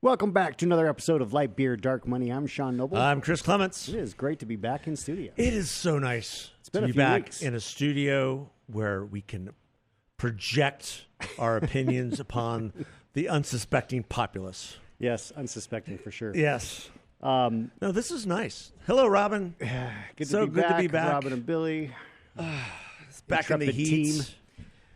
Welcome back to another episode of Light Beer, Dark Money. I'm Sean Noble. I'm Chris Clements. It is great to be back in studio. It is so nice to be back in a studio where we can project our opinions upon the unsuspecting populace. Yes, unsuspecting for sure. Yes. No, this is nice. Hello, Robin. Good to be back. Robin and Billy. Back in the heat. Team.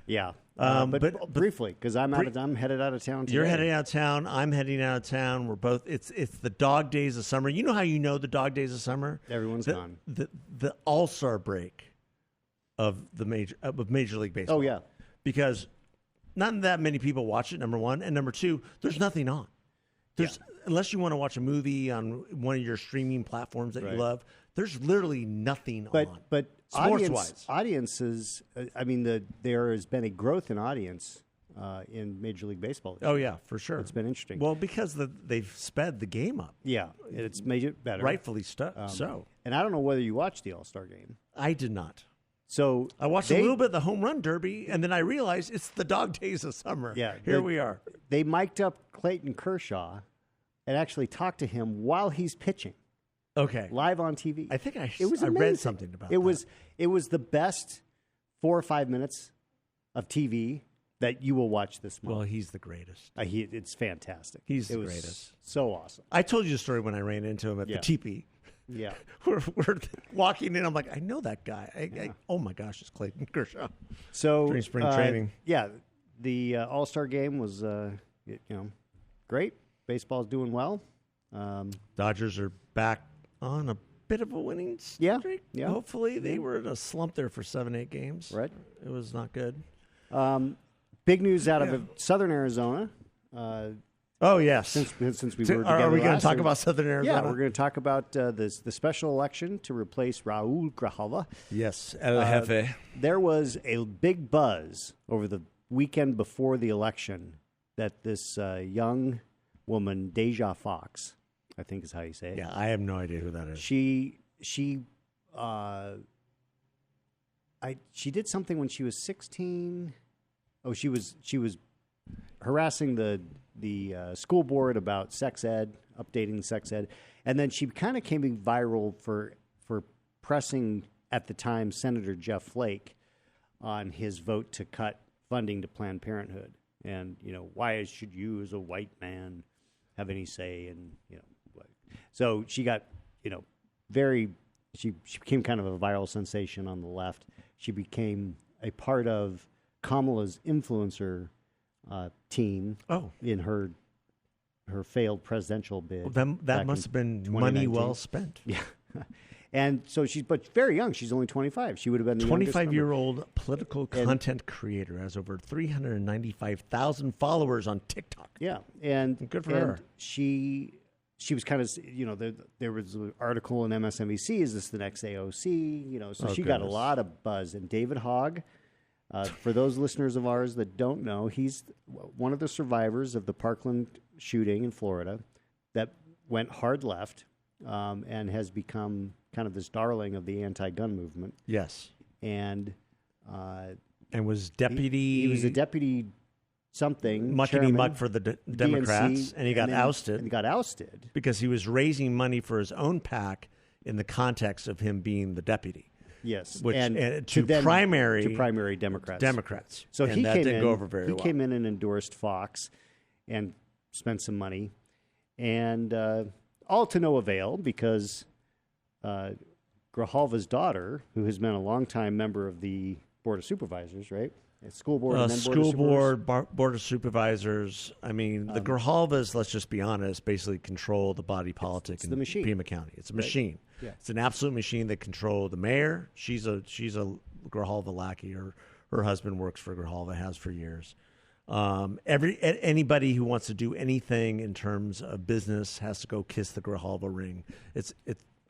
Yeah. But briefly, because I'm headed out of town today. You're heading out of town. I'm heading out of town. We're both. It's the dog days of summer. You know how you know the dog days of summer? Everyone's gone. The All-Star break of Major League Baseball. Oh yeah, because not that many people watch it. Number one, and number two, there's nothing on. Unless you want to watch a movie on one of your streaming platforms that you love. There's literally nothing on. But sports-wise, audiences. I mean, there has been a growth in audience in Major League Baseball. Oh yeah, for sure. It's been interesting. Well, because they've sped the game up. Yeah, it's made it better, rightfully so. And I don't know whether you watched the All-Star game. I did not. So I watched a little bit of the home run derby, and then I realized it's the dog days of summer. Yeah, here we are. They mic'd up Clayton Kershaw and actually talked to him while he's pitching. Okay, live on TV. I think I read something about it. It was the best 4 or 5 minutes of TV that you will watch this month. Well, he's the greatest. It's fantastic. He's the greatest. So awesome. I told you the story when I ran into him at the teepee. Yeah, we're walking in. I'm like, I know that guy. Oh my gosh, it's Clayton Kershaw. So during spring training, the All-Star game was great. Baseball's doing well. Dodgers are back on a bit of a winning streak. Yeah. Hopefully, they were in a slump there for 7-8 games. Right. It was not good. Big news out of Southern Arizona. Oh yes. Since we were together, are we going to talk about Southern Arizona? Yeah, we're going to talk about the special election to replace Raul Grijalva. Yes, El Jefe. There was a big buzz over the weekend before the election that this young woman, Deja Fox, I think is how you say it. Yeah, I have no idea who that is. She did something when she was 16. Oh, she was harassing the school board about sex ed, updating sex ed, and then she kind of came viral for pressing at the time Senator Jeff Flake on his vote to cut funding to Planned Parenthood, and why should you as a white man have any say? And so she got she became kind of a viral sensation on the left. She became a part of Kamala's influencer team in her failed presidential bid. Well, that must have been money well spent. Yeah. And so but very young. She's only 25. She would have been the 25-year-old political content creator, has over 395,000 followers on TikTok. Yeah. And good for her. She was kind of, there was an article in MSNBC, is this the next AOC? So she got a lot of buzz. And David Hogg, for those listeners of ours that don't know, he's one of the survivors of the Parkland shooting in Florida that went hard left and has become kind of this darling of the anti-gun movement. Yes. And was deputy... He was a deputy something. Muckety muck for the Democrats, DNC, and he got ousted. And he got ousted. Because he was raising money for his own PAC in the context of him being the deputy. Yes, which and to primary Democrats. So and that didn't go over very well. He came in and endorsed Fox, and spent some money, and all to no avail because Grijalva's daughter, who has been a longtime member of the Board of Supervisors, right? School board, and then board of supervisors. I mean, the Grijalvas, let's just be honest, basically control the body politic in Pima County. It's a machine. Yeah. It's an absolute machine that control the mayor. She's a Grijalva lackey. Her husband works for Grijalva, has for years. Anybody who wants to do anything in terms of business has to go kiss the Grijalva ring.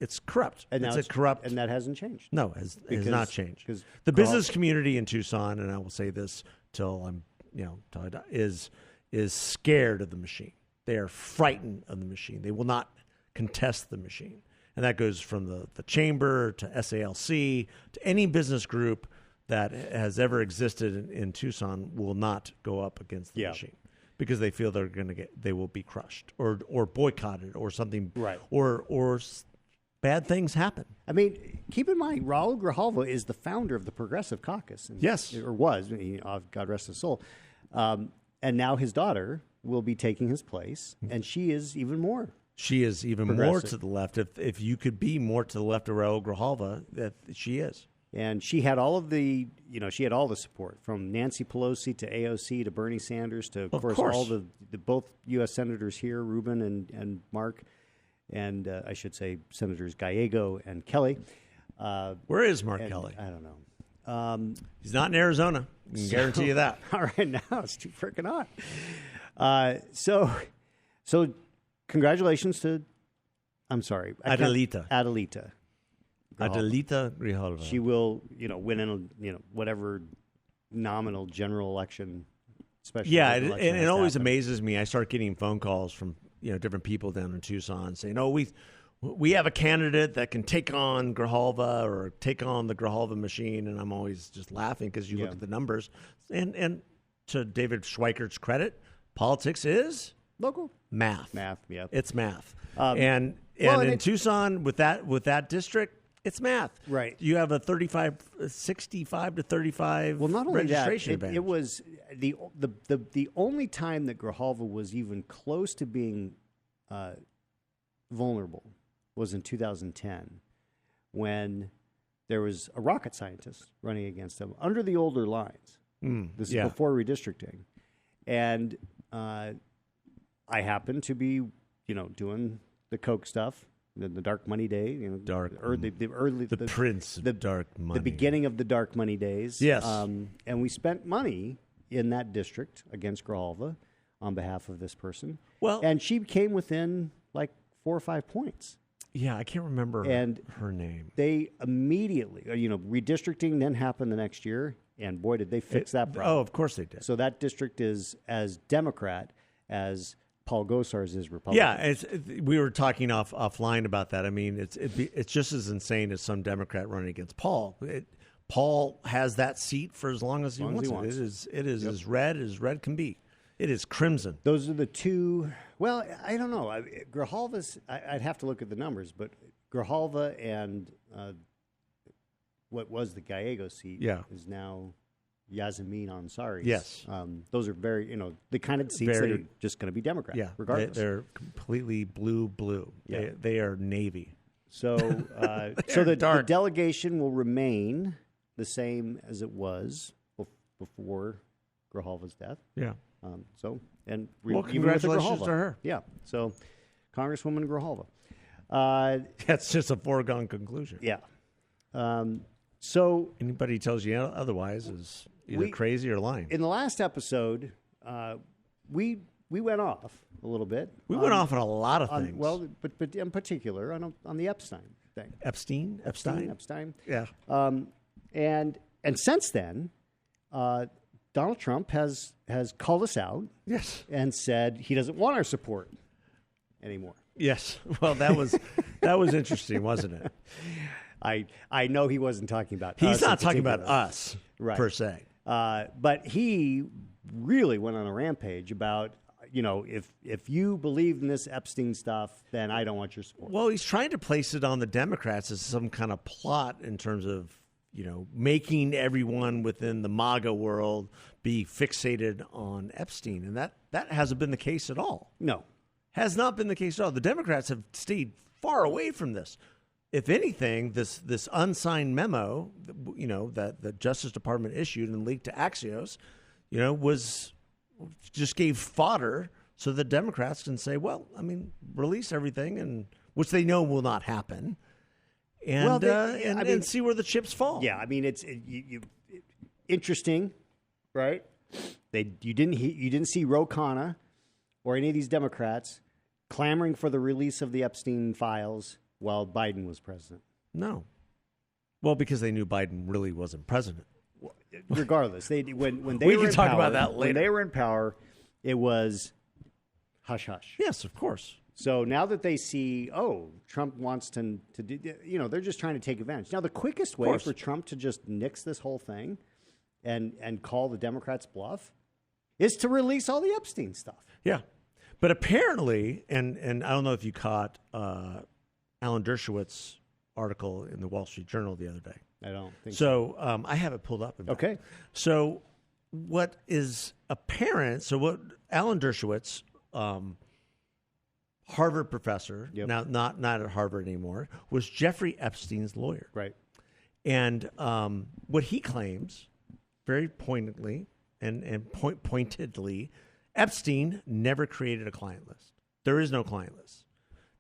It's corrupt. And it's corrupt, and that hasn't changed. No, it has not changed. The business community in Tucson, and I will say this till I die, is scared of the machine. They are frightened of the machine. They will not contest the machine, and that goes from the chamber to SALC to any business group that has ever existed in Tucson will not go up against the machine. because they feel they will be crushed or boycotted or something, right? Or bad things happen. I mean, keep in mind, Raul Grijalva is the founder of the Progressive Caucus. Yes. Or was. God rest his soul. And now his daughter will be taking his place, and she is even more. She is even more to the left. If you could be more to the left of Raul Grijalva, that she is. And she had all of the, she had all the support from Nancy Pelosi to AOC to Bernie Sanders to, of course, all the both U.S. senators here, Rubin and Mark, and I should say Senators Gallego and Kelly. Where is Mark Kelly? I don't know. He's not in Arizona. I can guarantee you that. All right, now it's too freaking hot. So congratulations to, I'm sorry, Adelita Grijalva. She will, win in whatever nominal general election. Yeah, it always amazes me. I start getting phone calls from different people down in Tucson saying, "Oh, we have a candidate that can take on Grijalva or take on the Grijalva machine," and I'm always just laughing because you look at the numbers. And to David Schweikert's credit, politics is local math. Yeah, it's math. And in Tucson with that district. It's math. Right. You have a 65 to 35 not only registration that, advantage. It was the only time that Grijalva was even close to being vulnerable was in 2010 when there was a rocket scientist running against him under the older lines. This is before redistricting. And I happened to be, doing the Coke stuff. The dark money day, the prince of dark money, the beginning of the dark money days. Yes, and we spent money in that district against Grijalva on behalf of this person. Well, and she came within like 4 or 5 points. Yeah, I can't remember her name. They immediately, redistricting then happened the next year, and boy, did they fix that problem. Oh, of course they did. So that district is as Democrat as Paul Gosar's is Republican. Yeah, we were talking offline about that. I mean, it's just as insane as some Democrat running against Paul. Paul has that seat for as long as he wants it. It is as red can be. It is crimson. Those are the two. Well, I don't know. Grijalva's. I'd have to look at the numbers, but Grijalva and what was the Gallego seat is now Yasemin Ansari. Yes. Those are very, the kind of seats that are just going to be Democrat, regardless. They're completely blue. Yeah. They are Navy. So the delegation will remain the same as it was before Grijalva's death. Yeah. Congratulations to her. Yeah. So, Congresswoman Grijalva. That's just a foregone conclusion. Yeah. So anybody who tells you otherwise is either crazy or lying. In the last episode, we went off a little bit. We went off on a lot of things. But in particular on the Epstein thing. Epstein. Yeah. And since then, Donald Trump has called us out. Yes. And said he doesn't want our support anymore. Yes. Well, that was interesting, wasn't it? I know he wasn't talking about us. He's not talking about us, per se. But he really went on a rampage about, if you believe in this Epstein stuff, then I don't want your support. Well, he's trying to place it on the Democrats as some kind of plot in terms of, making everyone within the MAGA world be fixated on Epstein. And that hasn't been the case at all. No. Has not been the case at all. The Democrats have stayed far away from this. If anything, this unsigned memo, that the Justice Department issued and leaked to Axios, was just gave fodder so the Democrats can say, well, release everything, and which they know will not happen, and see where the chips fall. Yeah, it's interesting, right? You didn't see Ro Khanna or any of these Democrats clamoring for the release of the Epstein files while Biden was president. No. Well, because they knew Biden really wasn't president. Regardless, when they we were can in talk power, about that later. When they were in power, it was hush hush. Yes, of course. So now that they see, Trump wants to do, they're just trying to take advantage. Now, the quickest way for Trump to just nix this whole thing and call the Democrats bluff is to release all the Epstein stuff. Yeah. But apparently, and I don't know if you caught Alan Dershowitz article in the Wall Street Journal the other day. I don't think so. I have it pulled up. Okay. So what is apparent, so what Alan Dershowitz, Harvard professor, now not at Harvard anymore, was Jeffrey Epstein's lawyer. Right. And what he claims, very pointedly and pointedly, Epstein never created a client list. There is no client list.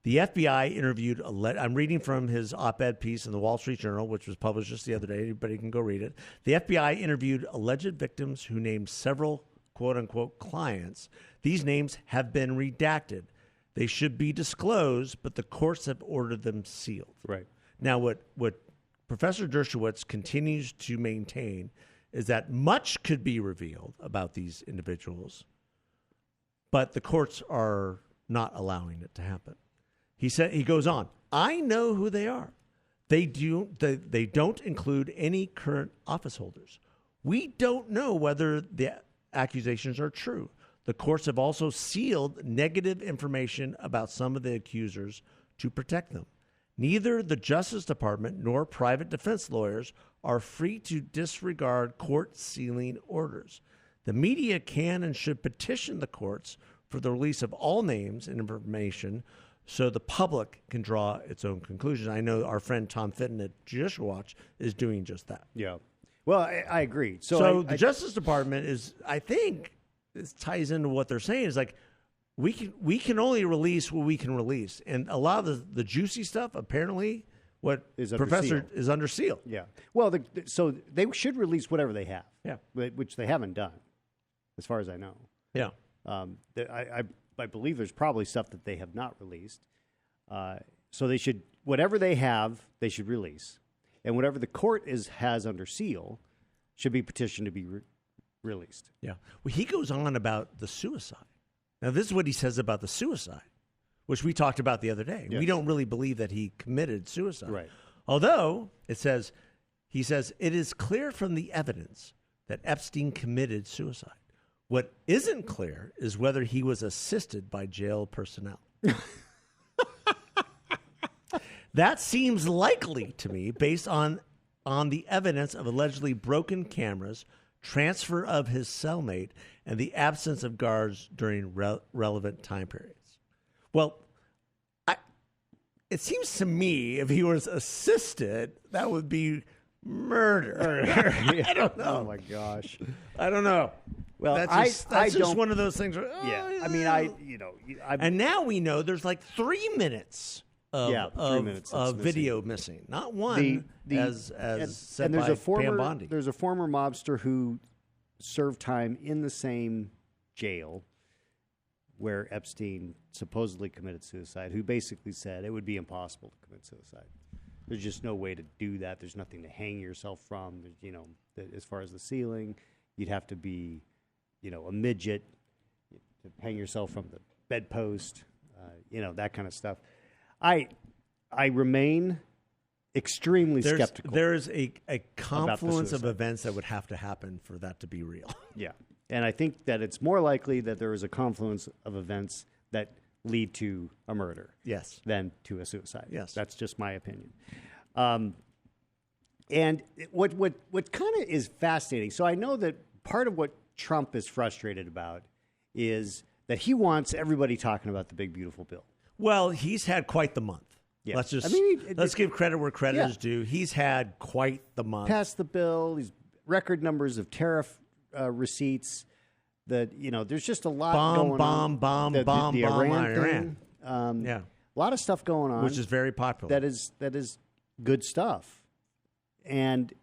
The FBI interviewed, I'm reading from his op-ed piece in the Wall Street Journal, which was published just the other day. Anybody can go read it. The FBI interviewed alleged victims who named several quote-unquote clients. These names have been redacted. They should be disclosed, but the courts have ordered them sealed. Right. Now, what Professor Dershowitz continues to maintain is that much could be revealed about these individuals, but the courts are not allowing it to happen. He goes on, I know who they are. They don't include any current office holders. We don't know whether the accusations are true. The courts have also sealed negative information about some of the accusers to protect them. Neither the Justice Department nor private defense lawyers are free to disregard court sealing orders. The media can and should petition the courts for the release of all names and information so the public can draw its own conclusions. I know our friend Tom Fitton at Judicial Watch is doing just that. Yeah. Well, I agree. So the Justice Department is, I think, this ties into what they're saying, is like, we can only release what we can release. And a lot of the juicy stuff, apparently, what is Professor is under seal. Yeah. Well, so they should release whatever they have. Yeah. Which they haven't done, as far as I know. Yeah. I believe there's probably stuff that they have not released. So they should, whatever they have, they should release. And whatever the court has under seal should be petitioned to be released. Yeah. Well, he goes on about the suicide. Now, this is what he says about the suicide, which we talked about the other day. Yes. We don't really believe that he committed suicide. Right. Although, he says, it is clear from the evidence that Epstein committed suicide. What isn't clear is whether he was assisted by jail personnel. That seems likely to me based on the evidence of allegedly broken cameras, transfer of his cellmate, and the absence of guards during relevant time periods. Well, it seems to me if he was assisted, that would be murder. I don't know. Oh, my gosh. I don't know. Well, that's just one of those things. Where, yeah. I mean, and now we know there's like 3 minutes of video missing. Not one, as said by Pam Bondi. There's a former mobster who served time in the same jail where Epstein supposedly committed suicide, who basically said it would be impossible to commit suicide. There's just no way to do that. There's nothing to hang yourself from. As far as the ceiling, you'd have to be, a midget to hang yourself from the bedpost, that kind of stuff. I remain extremely skeptical. There's a confluence of events that would have to happen for that to be real. Yeah. And I think that it's more likely that there is a confluence of events that lead to a murder, yes, than to a suicide. Yes. That's just my opinion. And what kind of is fascinating, so I know that part of what Trump is frustrated about is that he wants everybody talking about the big, beautiful bill. Well, he's had quite the month. Yes. Let's give credit where credit is due. He's had quite the month. Passed the bill. These record numbers of tariff receipts. There's just a lot going on. The Iran thing. A lot of stuff going on, which is very popular. That is good stuff, and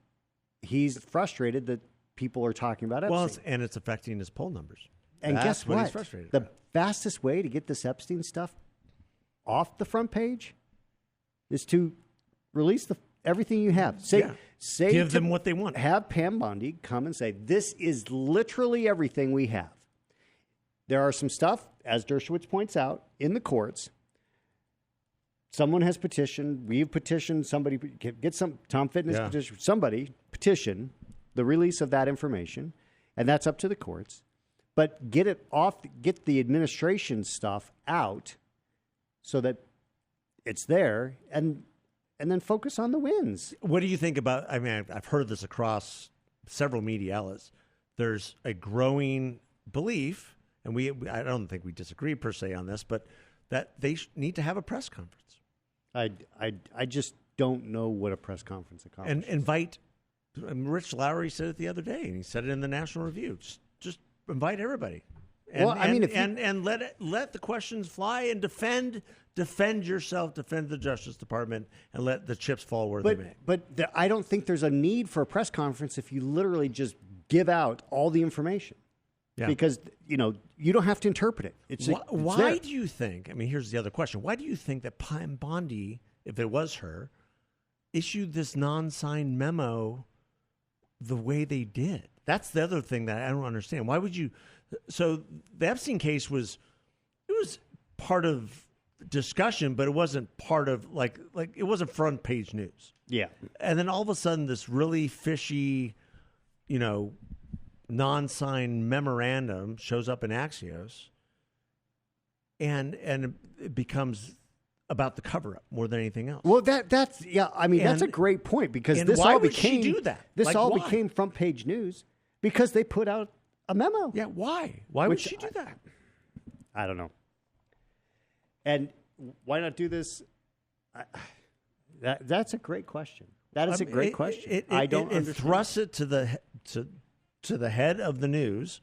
he's frustrated that people are talking about Epstein. Well, and it's affecting his poll numbers. And That's guess what? He's frustrated the about. fastest way to get this Epstein stuff off the front page is to release everything you have. Give them what they want. Have Pam Bondi come and say, this is literally everything we have. There are some stuff, as Dershowitz points out, in the courts. Someone has petitioned. We've petitioned. Somebody Tom Fitton has petitioned. Somebody petition the release of that information, and that's up to the courts. but get it off, get the administration stuff out so that it's there, and then focus on the wins. What do you think about, I mean, I've heard this across several media outlets. There's a growing belief, and I don't think we disagree per se on this, but that they need to have a press conference. I just don't know what a press conference accomplishes. And invite, Rich Lowry said it the other day, and he said it in the National Review. Just invite everybody. And let the questions fly and defend yourself, defend the Justice Department, and let the chips fall where they may. But I don't think there's a need for a press conference if you literally just give out all the information. Yeah. Because, you don't have to interpret it. Why do you think, I mean, here's the other question. Why do you think that Pine Bondi, if it was her, issued this non-signed memo the way they did? That's the other thing that I don't understand. Why would you? So the Epstein case was part of discussion, but it wasn't part of like it wasn't front page news. Yeah. And then all of a sudden, this really fishy, non-signed memorandum shows up in Axios, and it becomes about the cover-up more than anything else. Well, that's a great point, because this why all would became she do that? This all became front page news because they put out a memo. Yeah, why? Why would she do that? I don't know. And why not do this? That's a great question. That is a great question. I don't understand. It thrusts it to the head of the news.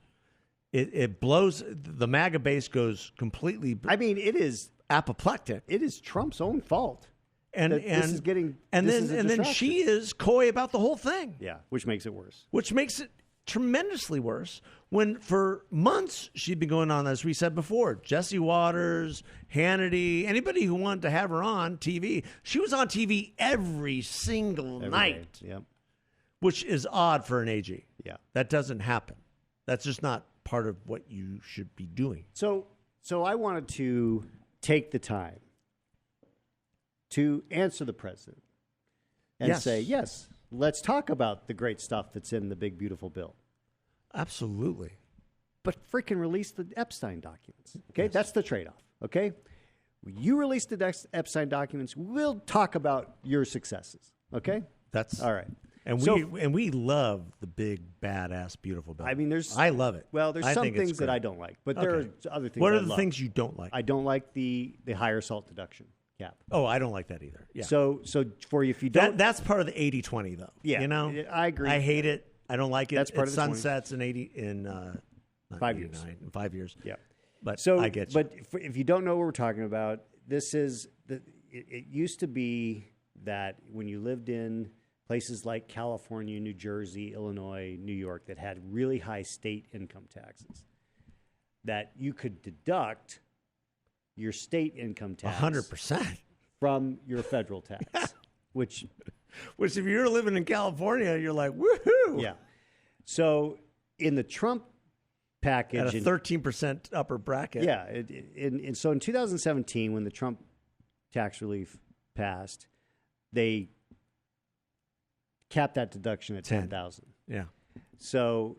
It blows. The MAGA base goes completely. I mean, it is apoplectic. It is Trump's own fault. And then she is coy about the whole thing. Yeah, which makes it worse. Which makes it tremendously worse when for months she'd been going on, as we said before, Jesse Waters, Hannity, anybody who wanted to have her on TV. She was on TV every single night. Yep. Which is odd for an AG. Yeah. That doesn't happen. That's just not part of what you should be doing. So I wanted to take the time to answer the president and say, yes, let's talk about the great stuff that's in the big, beautiful bill. Absolutely. But freaking release the Epstein documents. Okay, that's the trade-off. Okay, you release the Epstein documents. We'll talk about your successes. Okay, that's all right. And we love the big, badass, beautiful bill. I mean, I love it. Well, there's some things that I don't like, but there are other things. What are the things you don't like? I don't like the higher salt deduction cap. Oh, I don't like that either. Yeah. So for you, if you don't, that's part of the 80-20 though. Yeah, I agree. I hate it. I don't like it. That's part of the sunsets in 5 years. In 5 years. Yeah. But I get you. But if you don't know what we're talking about, this is it used to be that when you lived in places like California, New Jersey, Illinois, New York that had really high state income taxes, that you could deduct your state income tax 100% from your federal tax, which if you're living in California, you're like, woohoo! Yeah. So in the Trump package, at a 13% upper bracket. Yeah. So in 2017, when the Trump tax relief passed, they capped that deduction at $10,000. Yeah. So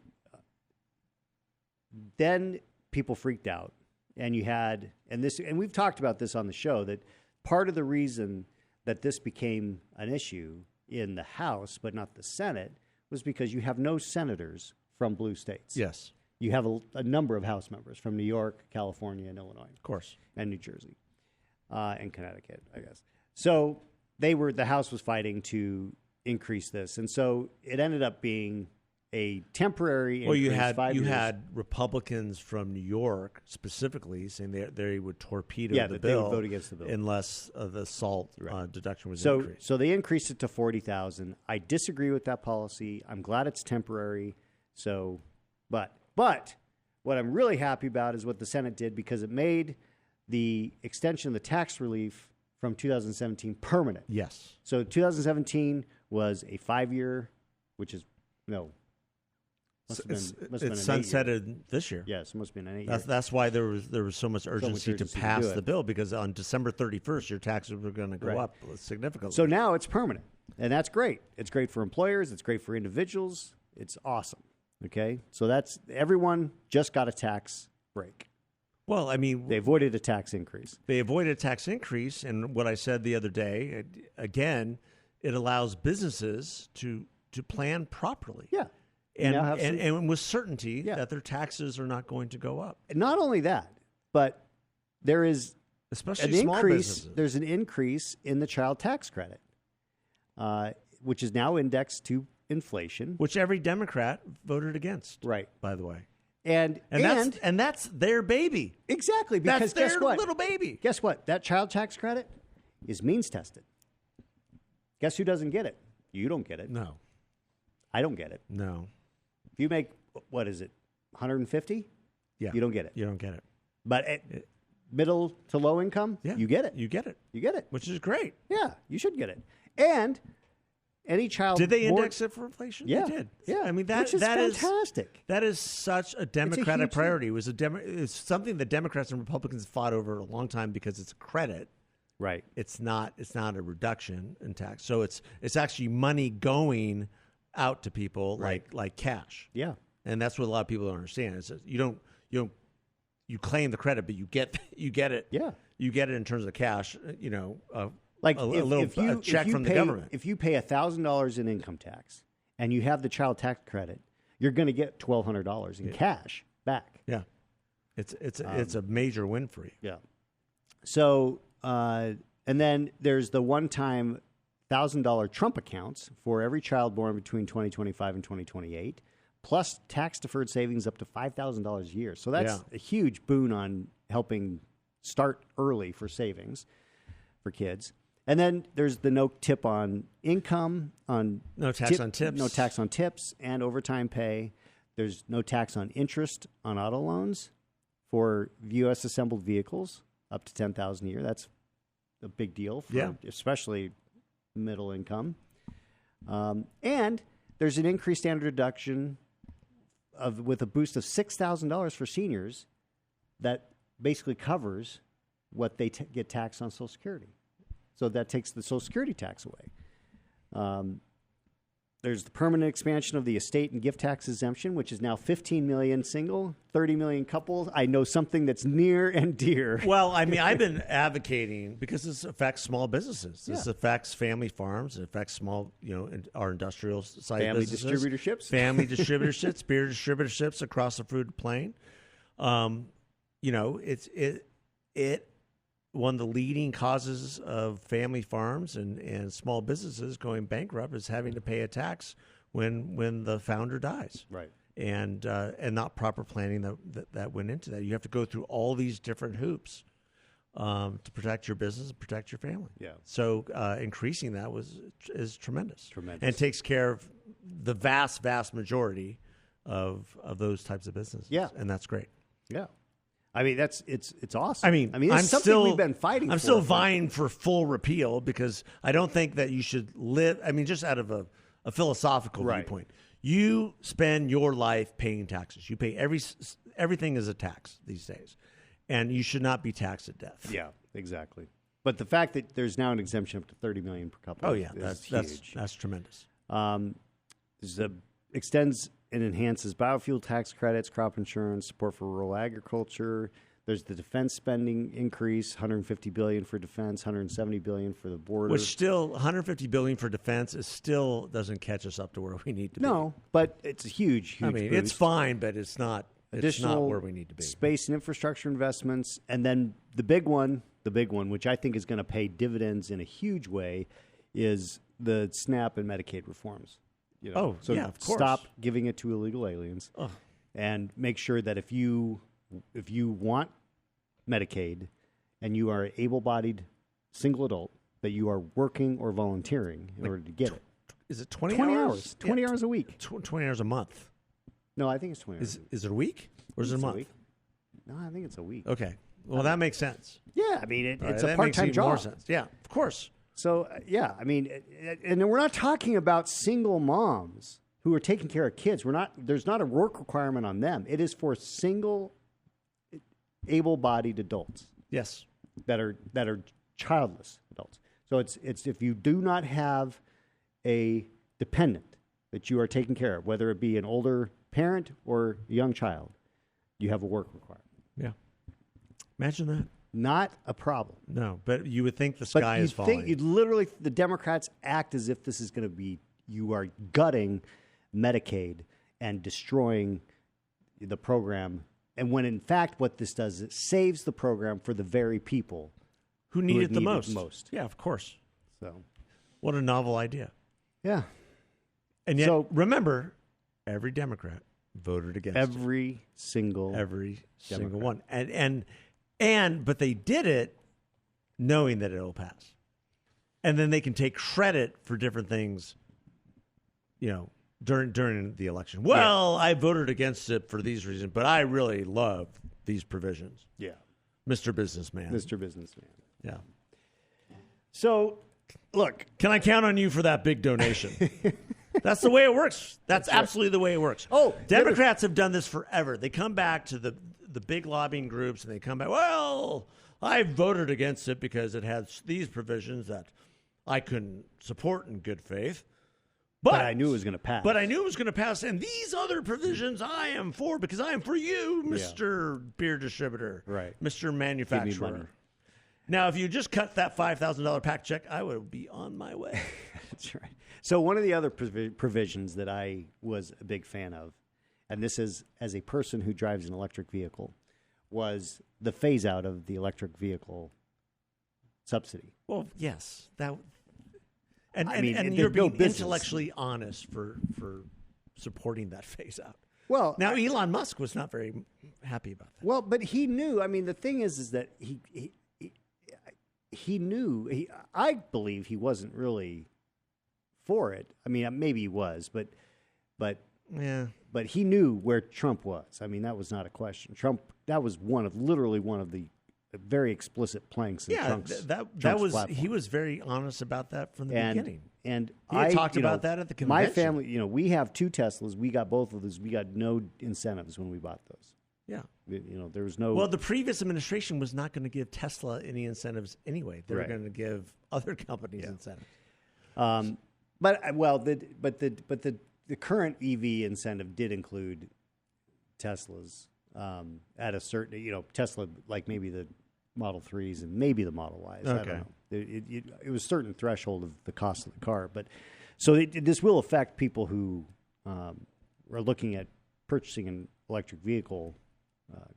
then people freaked out, and and we've talked about this on the show, that part of the reason that this became an issue in the House but not the Senate was because you have no senators from blue states. Yes. You have a number of House members from New York, California, and Illinois. Of course. And New Jersey. And Connecticut, I guess. So the House was fighting to increase this. And so it ended up being a temporary increase. You had Republicans from New York specifically saying they would torpedo the bill. They would vote against the bill unless the SALT deduction was increased. So they increased it to $40,000. I disagree with that policy. I'm glad it's temporary. But what I'm really happy about is what the Senate did, because it made the extension of the tax relief from 2017 permanent. Yes. So 2017 was a 5-year, which is must have been it's sunsetted this year. Yes, it must have been an 8-year. That's why there was so much urgency to pass the bill, because on December 31st your taxes were going to go up significantly. So now it's permanent, and that's great. It's great for employers. It's great for individuals. It's awesome. Okay, so that's everyone just got a tax break. Well, I mean, they avoided a tax increase. And what I said the other day, again, it allows businesses to plan properly. Yeah. And with certainty that their taxes are not going to go up. Not only that, but there is especially small businesses. There's an increase in the child tax credit, which is now indexed to inflation, which every Democrat voted against. Right, by the way. And that's their baby. Exactly, because that's guess their what? Little baby. Guess what? That child tax credit is means tested. Guess who doesn't get it? You don't get it. No. I don't get it. No. If you make, what is it, 150? Yeah. You don't get it. You don't get it. But at middle to low income, you get it. You get it. You get it. Which is great. Yeah, you should get it. And any child did they index it for inflation? Yeah. They did. Yeah. I mean, that is fantastic. That is such a Democratic priority. It's something that Democrats and Republicans fought over a long time because it's a credit. Right. It's not a reduction in tax. So it's actually money going out to people like cash. Yeah. And that's what a lot of people don't understand. Is that you claim the credit, but you get it. Yeah. You get it in terms of cash, like a check from the government. If you pay $1,000 in income tax and you have the child tax credit, you're going to get $1,200 in cash back. Yeah, it's a major win for you. Yeah. So and then there's the one-time $1,000 Trump accounts for every child born between 2025 and 2028, plus tax-deferred savings up to $5,000 a year. So that's a huge boon on helping start early for savings for kids. And then there's the no tip on income, no tax on tips, no tax on tips and overtime pay. There's no tax on interest on auto loans for U.S. assembled vehicles up to $10,000 a year. That's a big deal for especially middle income. And there's an increased standard deduction with a boost of $6,000 for seniors that basically covers what they get taxed on Social Security. So that takes the Social Security tax away. There's the permanent expansion of the estate and gift tax exemption, which is now 15 million single, 30 million couples. I know something that's near and dear. Well, I mean, I've been advocating because this affects small businesses. This affects family farms. It affects small, our industrial side family businesses. Family distributorships, beer distributorships across the fruit plain. It one of the leading causes of family farms and small businesses going bankrupt is having to pay a tax when the founder dies. Right. And not proper planning that went into that. You have to go through all these different hoops to protect your business and protect your family. Yeah. So increasing that is tremendous. Tremendous. And takes care of the vast majority of those types of businesses. Yeah. And that's great. Yeah. I mean, it's awesome. I mean, it's something we've been fighting for. I'm still vying for full repeal because I don't think that you should live. I mean, just out of a philosophical viewpoint, you spend your life paying taxes. You pay everything is a tax these days, and you should not be taxed to death. Yeah, exactly. But the fact that there's now an exemption up to $30 million per couple, that's huge. That's tremendous. Extends and enhances biofuel tax credits, crop insurance, support for rural agriculture. There's the defense spending increase, $150 billion for defense, $170 billion for the border. Which still, $150 billion for defense still doesn't catch us up to where we need to be. No, but it's a huge I mean, boost. it's fine, but it's not. Additional it's not where we need to be. Space and infrastructure investments, and then the big one, which I think is going to pay dividends in a huge way, is the SNAP and Medicaid reforms. Of course. Stop giving it to illegal aliens, and make sure that if you want Medicaid and you are an able-bodied single adult, that you are working or volunteering in order to get it. Is it 20 hours? 20 hours a week. 20 hours a month. No, I think it's 20 hours. Is it a week or is it a month? No, I think it's a week. Okay. Well, that makes sense. Yeah, I mean, it's a that part-time makes job. More sense. Yeah, of course. So, I mean, and we're not talking about single moms who are taking care of kids. There's not a work requirement on them. It is for single, able-bodied adults. Yes. That are childless adults. So it's if you do not have a dependent that you are taking care of, whether it be an older parent or a young child, you have a work requirement. Yeah. Imagine that. Not a problem. No, but you would think the sky is falling. You'd literally, the Democrats act as if this is going to be, you are gutting Medicaid and destroying the program. And when in fact what this does, it saves the program for the very people who need it the most. Yeah, of course. So, what a novel idea. Yeah. And yet, remember, every Democrat voted against every single one. But they did it knowing that it'll pass. And then they can take credit for different things, during the election. Well, I voted against it for these reasons, but I really love these provisions. Yeah. Mr. Businessman. Yeah. So, look. Can I count on you for that big donation? That's the way it works. That's absolutely the way it works. Oh, Democrats have done this forever. They come back to the big lobbying groups and they come back, well, I voted against it because it has these provisions that I couldn't support in good faith. But I knew it was going to pass. And these other provisions I am for because I am for you, Mr. Beer Distributor. Right. Mr. Manufacturer. Now, if you just cut that $5,000 PAC check, I would be on my way. That's right. So one of the other provisions that I was a big fan of, and this is as a person who drives an electric vehicle, was the phase out of the electric vehicle subsidy. Well, yes. And you're being intellectually honest for supporting that phase out. Well, now Elon Musk was not very happy about that. Well, but he knew. I mean, the thing is that he knew. I believe he wasn't really for it. I mean, maybe he was, but he knew where Trump was. I mean, that was not a question. That was literally one of the very explicit planks in Trump's platform. He was very honest about that from the beginning. And he talked about that at the convention. My family, we have 2 Teslas. We got both of those. We got no incentives when we bought those. Yeah. There was no. Well, the previous administration was not going to give Tesla any incentives anyway. They were going to give other companies incentives. But the current EV incentive did include Teslas at a certain, Tesla, like maybe the Model 3s and maybe the Model Ys. Okay. I don't know. It was a certain threshold of the cost of the car. But so this will affect people who are looking at purchasing an electric vehicle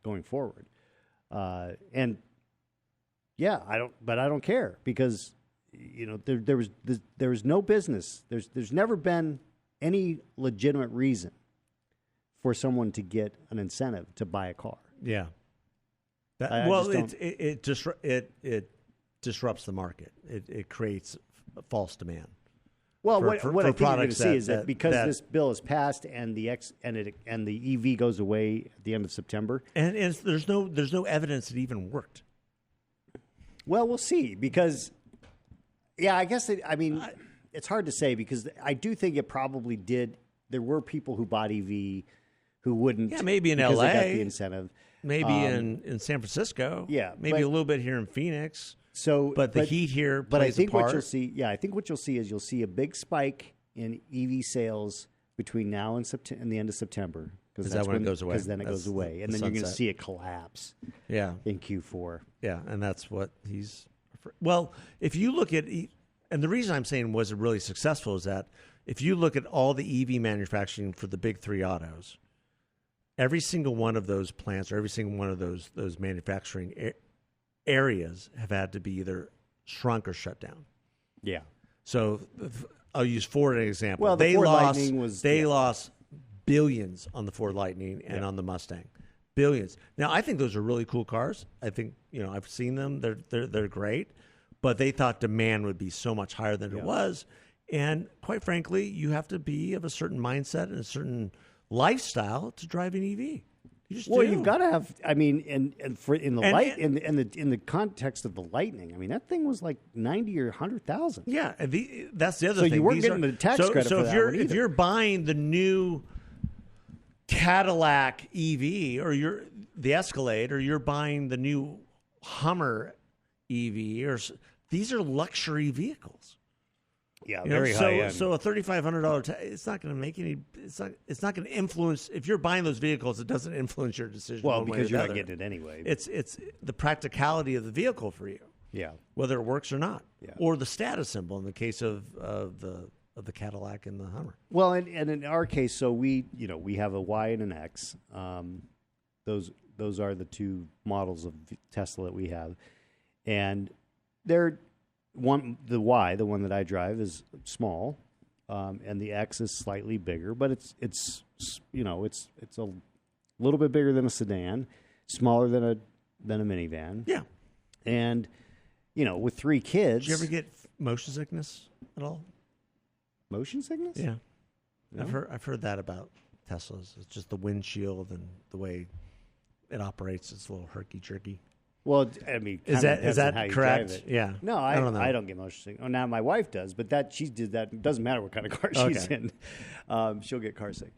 going forward. I don't care because there was no business. There's never been any legitimate reason for someone to get an incentive to buy a car. Yeah. It disrupts the market. It creates false demand. Well, what I think you're going to see is that because this bill is passed and the EV goes away at the end of September, and there's no evidence it even worked. Well, we'll see because, I guess it's hard to say because I do think it probably did. There were people who bought EV who wouldn't. Yeah, maybe in because LA, they got the incentive. Maybe in San Francisco. Yeah, maybe a little bit here in Phoenix. But the heat here plays But I think a part. what you'll see is you'll see a big spike in EV sales between now and the end of September. Is that when it goes away? Because then it goes away. And then you're going to see it collapse in Q4. Yeah, and that's what he's... Well, if you look at... And the reason I'm saying was it really successful is that if you look at all the EV manufacturing for the big 3 autos, every single one of those plants or every single one of those manufacturing areas have had to be either shrunk or shut down. Yeah. So I'll use Ford as an example. Well, they lost billions on the Ford Lightning and on the Mustang. Billions. Now, I think those are really cool cars. I think, I've seen them. They're great. But they thought demand would be so much higher than it was. And quite frankly, you have to be of a certain mindset and a certain lifestyle to drive an EV. You've got to have. I mean, in the context of the Lightning, I mean that thing was like 90 or 100,000. Yeah, and that's the other thing. So you weren't getting the tax credit for that one either. If you're buying the new Cadillac EV or the Escalade, or you're buying the new Hummer EV, these are luxury vehicles. Yeah, very high end. So a $3,500 it's not going to make any. It's not going to influence if you're buying those vehicles. It doesn't influence your decision. Well, because you're not getting it anyway. It's the practicality of the vehicle for you. Yeah, whether it works or not, yeah. Or the status symbol in the case of the Cadillac and the Hummer. Well, and in our case, so we have a Y and an X. Those are the two models of Tesla that we have, and the Y, the one that I drive, is small, and the X is slightly bigger, but it's a little bit bigger than a sedan, smaller than a minivan. Yeah, and with 3 kids. Did you ever get motion sickness at all? Motion sickness? Yeah, no? I've heard that about Teslas. It's just the windshield and the way it operates. It's a little herky jerky. Well, I mean, is that correct? Yeah. No, I don't know. I don't get motion sickness. Oh, now my wife does, but she did that. It doesn't matter what kind of car she's in. She'll get car sick.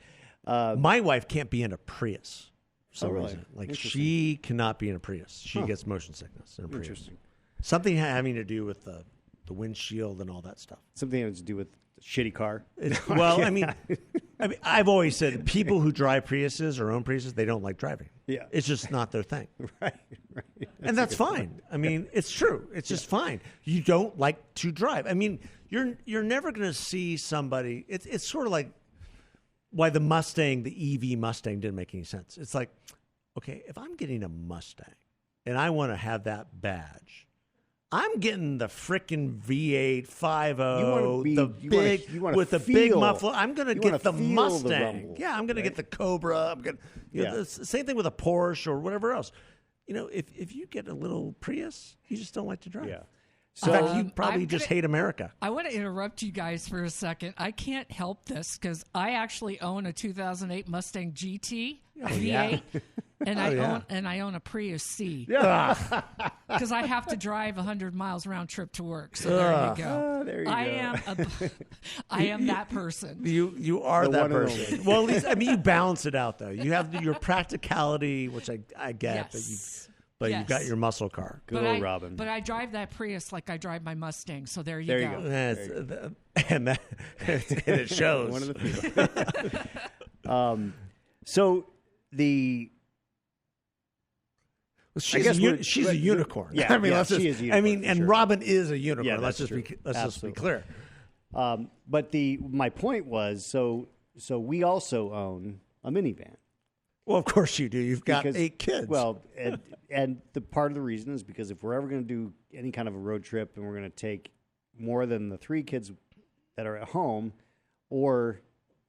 My wife can't be in a Prius for some really? reason. Like she cannot be in a Prius. She gets motion sickness in a Prius. Interesting. Something having to do with the windshield and all that stuff. Something having to do with the shitty car. Well, I mean, I've always said people who drive Priuses or own Priuses, they don't like driving. Yeah, it's just not their thing. Right. And that's fine. I mean, it's true. It's just fine. You don't like to drive. I mean, you're never going to see somebody. It's sort of like why the EV Mustang didn't make any sense. It's like, okay, if I'm getting a Mustang and I want to have that badge, I'm getting the frickin' V8 5.0, with the big muffler. I'm going to get the Mustang. Yeah, I'm going to get the Cobra. I'm going. The same thing with a Porsche or whatever else. If you get a little Prius, you just don't like to drive. Yeah. So in fact, you probably just hate America. I want to interrupt you guys for a second. I can't help this because I actually own a 2008 Mustang GT V8. And I own a Prius C. Yeah. Because I have to drive 100 miles round trip to work. So there you go. There you go. I am that person. You are that person. Well, at least you balance it out though. You have your practicality, which I get, yes. but you've got your muscle car. Good old Robin. But I drive that Prius like I drive my Mustang. So there you go. And it shows. One of the few. So the. She's a unicorn. Yeah, she is a unicorn. And Robin is a unicorn. Yeah, let's just be clear. But my point was, so we also own a minivan. Well, of course you do. You've got 8 kids. Well, and the part of the reason is because if we're ever going to do any kind of a road trip and we're going to take more than the 3 kids that are at home or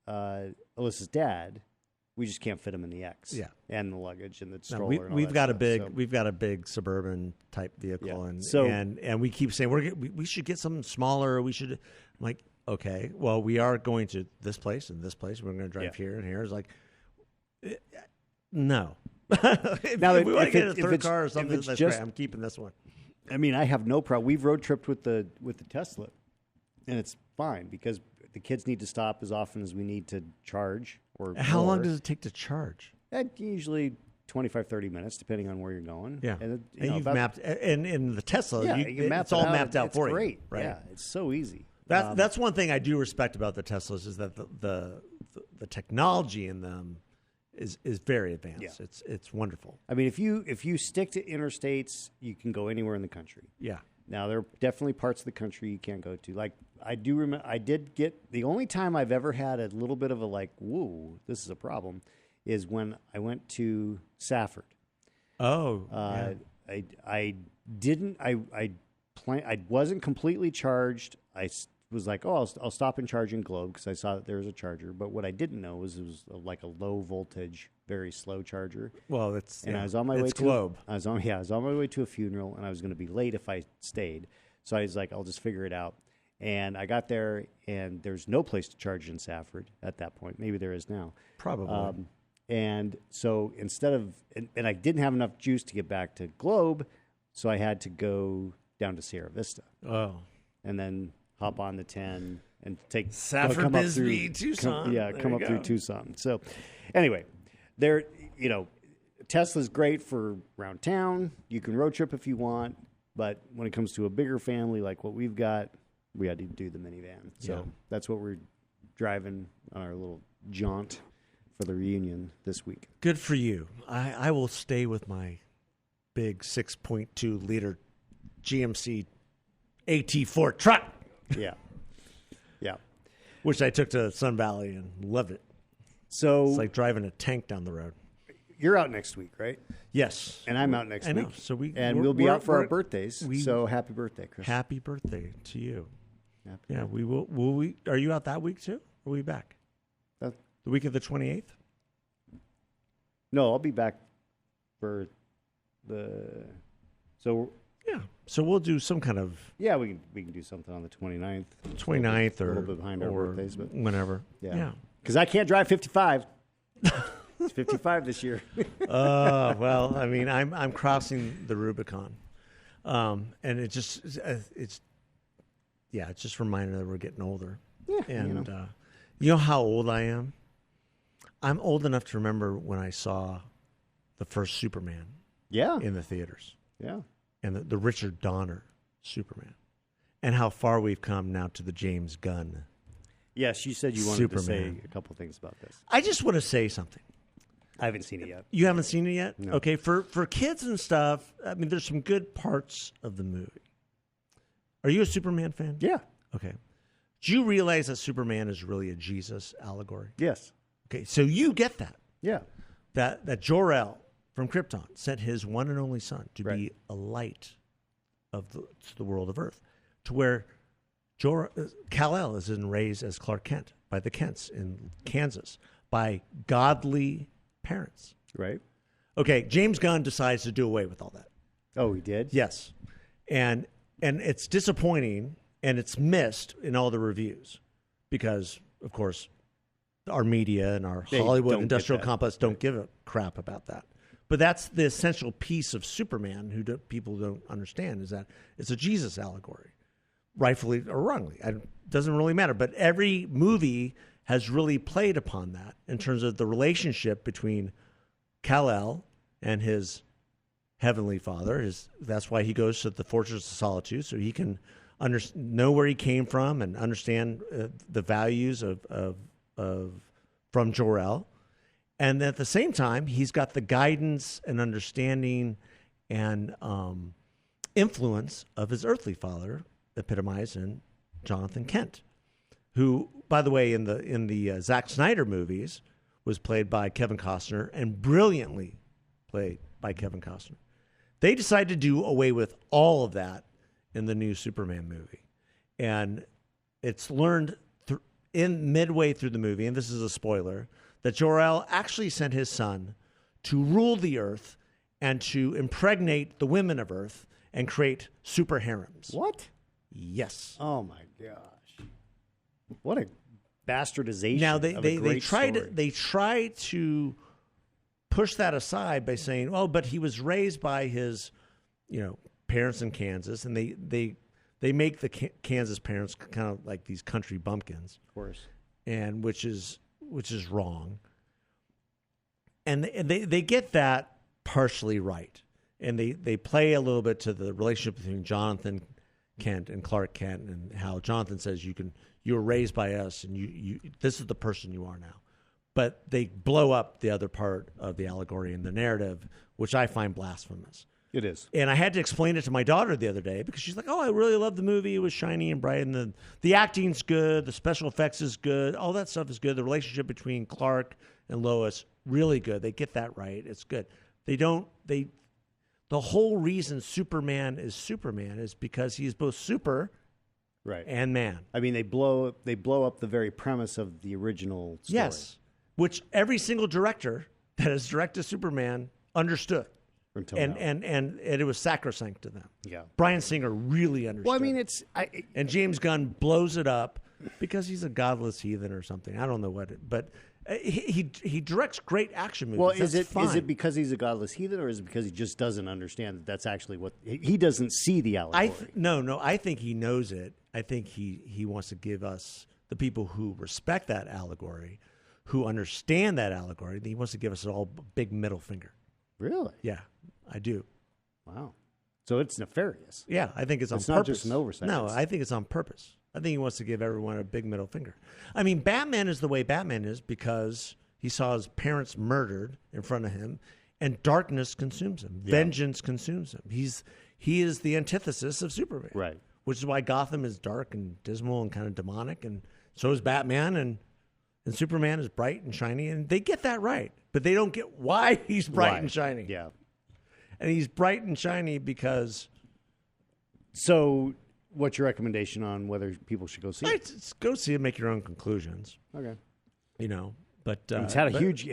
Alyssa's dad, we just can't fit them in the X. Yeah. And the luggage and the stroller. We've got a big suburban type vehicle, and we keep saying we should get something smaller. We should. I'm like, okay, well, we are going to this place and this place. We're going to drive here and here. It's like, no. If we want to get a third car or something, that's great. I'm keeping this one. I mean, I have no problem. We've road tripped with the Tesla, and it's fine because the kids need to stop as often as we need to charge. How long does it take to charge? Usually 25, 30 minutes, depending on where you're going. Yeah. And you've mapped, and in the Tesla, it's all mapped out for you. It's great. Right? Yeah, it's so easy. That's one thing I do respect about the Teslas is that the technology in them is very advanced. Yeah. It's wonderful. I mean, if you stick to interstates, you can go anywhere in the country. Yeah. Now, there are definitely parts of the country you can't go to. Like, I do remember, I did get, the only time I've ever had a little bit of a like, whoa, this is a problem, is when I went to Safford. Oh. I wasn't completely charged. I was like, oh, I'll stop and charge in Globe because I saw that there was a charger. But what I didn't know was it was like a low voltage, very slow charger. Well, I was on my way to Globe. I was on my way to a funeral, and I was going to be late if I stayed. So I was like, I'll just figure it out. And I got there, and there's no place to charge in Safford at that point. Maybe there is now. Probably. And so instead of, and I didn't have enough juice to get back to Globe, so I had to go down to Sierra Vista. Oh. And then hop on the 10 and take Safford, Bisbee, Tucson. Come up through Tucson. So anyway, Tesla's great for around town. You can road trip if you want, but when it comes to a bigger family like what we've got, we had to do the minivan. So Yeah. that's what we're driving on our little jaunt for the reunion this week. Good for you. I will stay with my big 6.2 liter GMC AT4 truck. Yeah. Yeah. Which I took to Sun Valley and loved it. So It's like driving a tank down the road. you're out next week, right? Yes. And I'm out next I know. week. So we'll be out for our birthdays. So happy birthday, Chris. Happy birthday to you. Happy Yeah, we will. Will we? Are you out that week too? Or are we back? Uh, The week of the 28th? No, I'll be back for so Yeah. So we'll do some kind of yeah, we can do something on the 29th. 29th a little bit behind our birthdays, but whenever. yeah. Because I can't drive 55. It's 55 this year. Well, I mean, I'm crossing the Rubicon, and it's just reminding that we're getting older. Yeah, and you know how old I am? I'm old enough to remember when I saw the first Superman. Yeah. In the theaters. Yeah. And the Richard Donner Superman, and how far we've come now to the James Gunn. Yes, you said you wanted to say a couple things about this. I just want to say something. I haven't seen it yet. You haven't seen it yet? No. Okay, for kids and stuff, I mean, there's some good parts of the movie. Are you a Superman fan? Yeah. Okay. Do you realize that Superman is really a Jesus allegory? Yes. Okay, so you get that. Yeah. That Jor-El from Krypton sent his one and only son to be a light of the world of Earth, to where Kal-El is raised as Clark Kent by the Kents in Kansas by godly parents. Right. Okay, James Gunn decides to do away with all that. Oh, he did? Yes. And it's disappointing, and it's missed in all the reviews because, of course, our media and our Hollywood industrial complex don't give a crap about that. But that's the essential piece of Superman people don't understand, is that it's a Jesus allegory, rightfully or wrongly. It doesn't really matter. But every movie has really played upon that in terms of the relationship between Kal-El and his heavenly father. That's why he goes to the Fortress of Solitude, so he can know where he came from and understand the values from Jor-El. And at the same time, he's got the guidance and understanding and influence of his earthly father, epitomized in Jonathan Kent, who, by the way, in the Zack Snyder movies, was played by Kevin Costner and brilliantly played by Kevin Costner. They decided to do away with all of that in the new Superman movie, and it's learned in midway through the movie, and this is a spoiler, that Jor-El actually sent his son to rule the earth and to impregnate the women of Earth and create super harems. What? Yes. Oh my gosh! What a bastardization! Now they try to push that aside by saying, "Oh, but he was raised by his, parents in Kansas," and they make the Kansas parents kind of like these country bumpkins, of course, and which is wrong. And they get that partially right. And they play a little bit to the relationship between Jonathan Kent and Clark Kent, and how Jonathan says you were raised by us and you this is the person you are now. But they blow up the other part of the allegory and the narrative, which I find blasphemous. It is. And I had to explain it to my daughter the other day because she's like, "Oh, I really love the movie. It was shiny and bright, and the acting's good, the special effects is good, all that stuff is good. The relationship between Clark and Lois, really good. They get that right. It's good. The whole reason Superman is because he's both super and man. I mean, they blow up the very premise of the original story. Yes, which every single director that has directed Superman understood. And it was sacrosanct to them. Yeah, Bryan Singer really understood. Well, I mean, and James Gunn blows it up because he's a godless heathen or something. I don't know but he directs great action movies. Well, is it because he's a godless heathen, or is it because he just doesn't understand that that's actually what he doesn't see the allegory? No. I think he knows it. I think he wants to give us, the people who respect that allegory, who understand that allegory, he wants to give us all a big middle finger. Really? Yeah, I do. Wow. So it's nefarious. Yeah, I think it's on purpose. It's not just an oversight. No, I think it's on purpose. I think he wants to give everyone a big middle finger. I mean, Batman is the way Batman is because he saw his parents murdered in front of him, and darkness consumes him. Yeah. Vengeance consumes him. He is the antithesis of Superman. Right. Which is why Gotham is dark and dismal and kind of demonic, and so is Batman, and Superman is bright and shiny, and they get that right. But they don't get why he's bright and shiny. Yeah. And he's bright and shiny because... So... What's your recommendation on whether people should go see it? Go see it, make your own conclusions. Okay. You know, but it's had a huge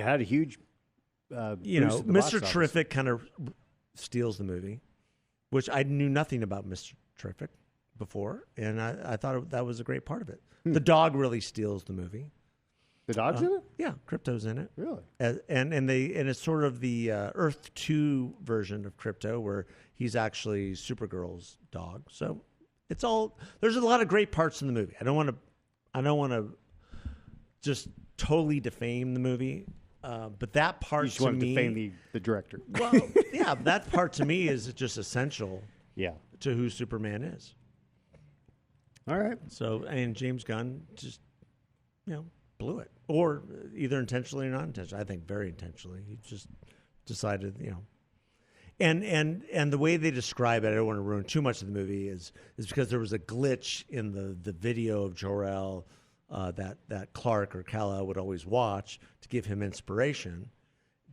Mr. Terrific kind of steals the movie, which I knew nothing about Mr. Terrific before, and I thought that was a great part of it. The dog really steals the movie. The dog's in it? Yeah, Crypto's in it. Really? And it's sort of the Earth 2 version of Crypto, where he's actually Supergirl's dog. So it's all, there's a lot of great parts in the movie. I don't want to just totally defame the movie, but that part you just to want to me, defame the director. Well, yeah, that part to me is just essential. Yeah. To who Superman is. All right. So, and James Gunn just, blew it, or either intentionally or not intentionally. I think very intentionally. He just decided, And the way they describe it, I don't want to ruin too much of the movie, is because there was a glitch in the video of Jor-El that Clark or Kal-El would always watch to give him inspiration.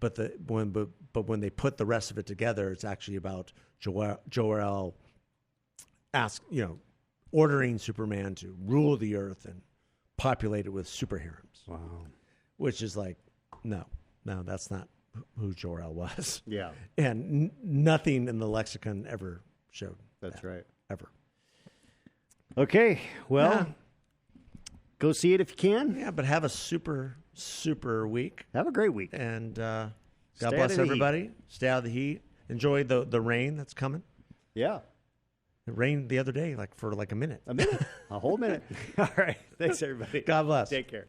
But when they put the rest of it together, it's actually about Jor-El ordering Superman to rule the earth and populate it with superheroes. Wow. Which is like, no, that's not who Jor-El was. Yeah. And nothing in the lexicon ever showed That's that, right. Ever. Okay. Well, go see it if you can. Yeah, but have a super, super week. Have a great week. And God bless everybody. Stay out of the heat. Enjoy the rain that's coming. Yeah. It rained the other day, for a minute. A minute. A whole minute. All right. Thanks, everybody. God bless. Take care.